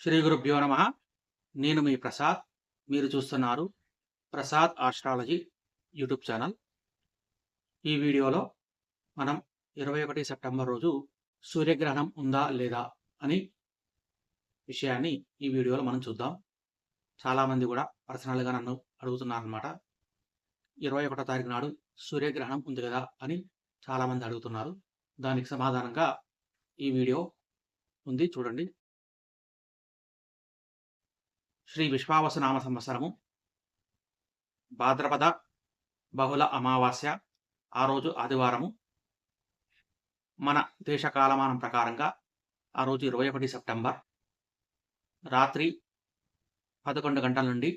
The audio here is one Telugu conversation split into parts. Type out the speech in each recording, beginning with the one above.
శ్రీ గురుభ్యో నమ. నేను మీ ప్రసాద్. మీరు చూస్తున్నారు ప్రసాద్ ఆస్ట్రాలజీ యూట్యూబ్ ఛానల్. ఈ వీడియోలో మనం 21 సెప్టెంబర్ రోజు సూర్యగ్రహణం ఉందా లేదా అని విషయాన్ని ఈ వీడియోలో మనం చూద్దాం. చాలామంది కూడా పర్సనల్గా నన్ను అడుగుతున్నారనమాట. 21 తారీఖు నాడు సూర్యగ్రహణం ఉంది కదా అని చాలామంది అడుగుతున్నారు. దానికి సమాధానంగా ఈ వీడియో ఉంది, చూడండి. శ్రీ విశ్వావసునామ సంవత్సరము భాద్రపద బహుళ అమావాస్య, ఆ రోజు ఆదివారము. మన దేశ కాలమానం ప్రకారంగా ఆ రోజు 21 సెప్టెంబర్ రాత్రి 11 గంటల నుండి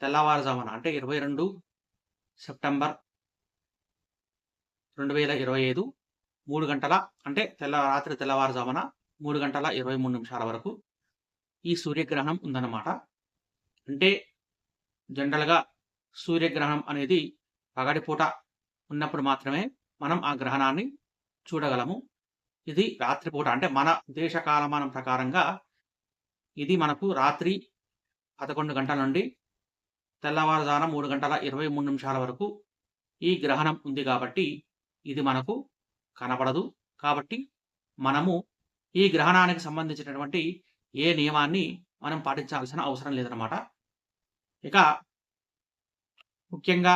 తెల్లవారుజామున అంటే 22 సెప్టెంబర్ 2025 3 గంటల అంటే రాత్రి తెల్లవారుజామున 3 గంటల 23 నిమిషాల వరకు ఈ సూర్యగ్రహణం ఉందన్నమాట. అంటే జనరల్గా సూర్యగ్రహణం అనేది పగటిపూట ఉన్నప్పుడు మాత్రమే మనం ఆ గ్రహణాన్ని చూడగలము. ఇది రాత్రిపూట అంటే మన దేశ కాలమానం ప్రకారంగా ఇది మనకు రాత్రి 11 గంటల నుండి తెల్లవారుజామున 3 గంటల 23 నిమిషాల వరకు ఈ గ్రహణం ఉంది కాబట్టి ఇది మనకు కనపడదు. కాబట్టి మనము ఈ గ్రహణానికి సంబంధించినటువంటి ఏ నియమాన్ని మనం పాటించాల్సిన అవసరం లేదన్నమాట. ఇక ముఖ్యంగా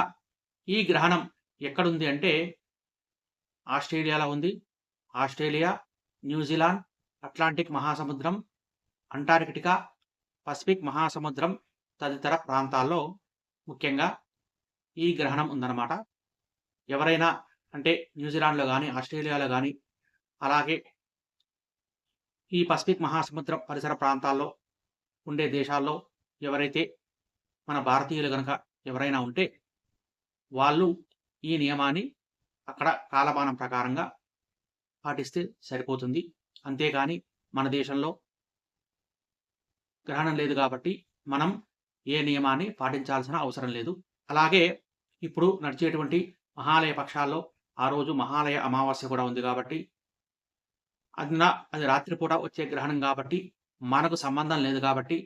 ఈ గ్రహణం ఎక్కడుంది అంటే ఆస్ట్రేలియాలో ఉంది. ఆస్ట్రేలియా, న్యూజిలాండ్, అట్లాంటిక్ మహాసముద్రం, అంటార్కిటికా, పసిఫిక్ మహాసముద్రం తదితర ప్రాంతాల్లో ముఖ్యంగా ఈ గ్రహణం ఉందన్నమాట. ఎవరైనా అంటే న్యూజిలాండ్లో కానీ, ఆస్ట్రేలియాలో కానీ, అలాగే ఈ పసిఫిక్ మహాసముద్రం పరిసర ప్రాంతాల్లో ఉండే దేశాల్లో ఎవరైతే మన భారతీయులు కనుక ఎవరైనా ఉంటే వాళ్ళు ఈ నియమాన్ని అక్కడ కాలమానం ప్రకారంగా పాటిస్తే సరిపోతుంది. అంతేకాని మన దేశంలో గ్రహణం లేదు కాబట్టి మనం ఏ నియమాన్ని పాటించాల్సిన అవసరం లేదు. అలాగే ఇప్పుడు నడిచేటువంటి మహాలయ పక్షాల్లో ఆ రోజు మహాలయ అమావాస్య కూడా ఉంది కాబట్టి అది రాత్రిపూట వచ్చే గ్రహణం కాబట్టి మనకు సంబంధం లేదు కాబట్టి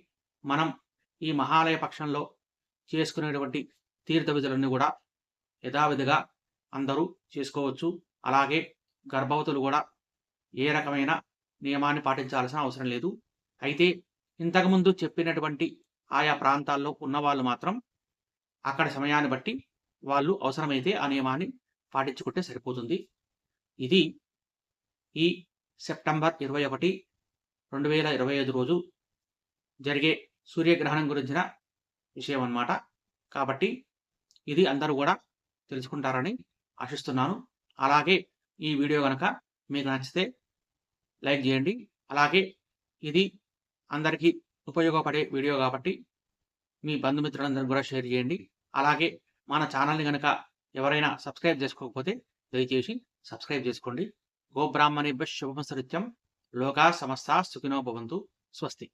మనం ఈ మహాలయ పక్షంలో చేసుకునేటువంటి తీర్థ విధులన్నీ కూడా యథావిధిగా అందరూ చేసుకోవచ్చు. అలాగే గర్భవతులు కూడా ఏ రకమైన నియమాన్ని పాటించాల్సిన అవసరం లేదు. అయితే ఇంతకుముందు చెప్పినటువంటి ఆయా ప్రాంతాల్లో ఉన్నవాళ్ళు మాత్రం అక్కడ సమయాన్ని బట్టి వాళ్ళు అవసరమైతే ఆ నియమాన్ని పాటించుకుంటే సరిపోతుంది. ఇది ఈ సెప్టెంబర్ 21, 2025 రోజు జరిగే సూర్యగ్రహణం గురించిన విషయం అన్నమాట. కాబట్టి ఇది అందరూ కూడా తెలుసుకుంటారని ఆశిస్తున్నాను. అలాగే ఈ వీడియో కనుక మీకు నచ్చితే లైక్ చేయండి. అలాగే ఇది అందరికీ ఉపయోగపడే వీడియో కాబట్టి మీ బంధుమిత్రులందరికీ కూడా షేర్ చేయండి. అలాగే మన ఛానల్ని కనుక ఎవరైనా సబ్స్క్రైబ్ చేసుకోకపోతే దయచేసి సబ్స్క్రైబ్ చేసుకోండి. గోబ్రాహ్మణేభ్యః శుభమస్తు నిత్యం. లోకా సమస్తా సుఖినో భవంతు. స్వస్తి.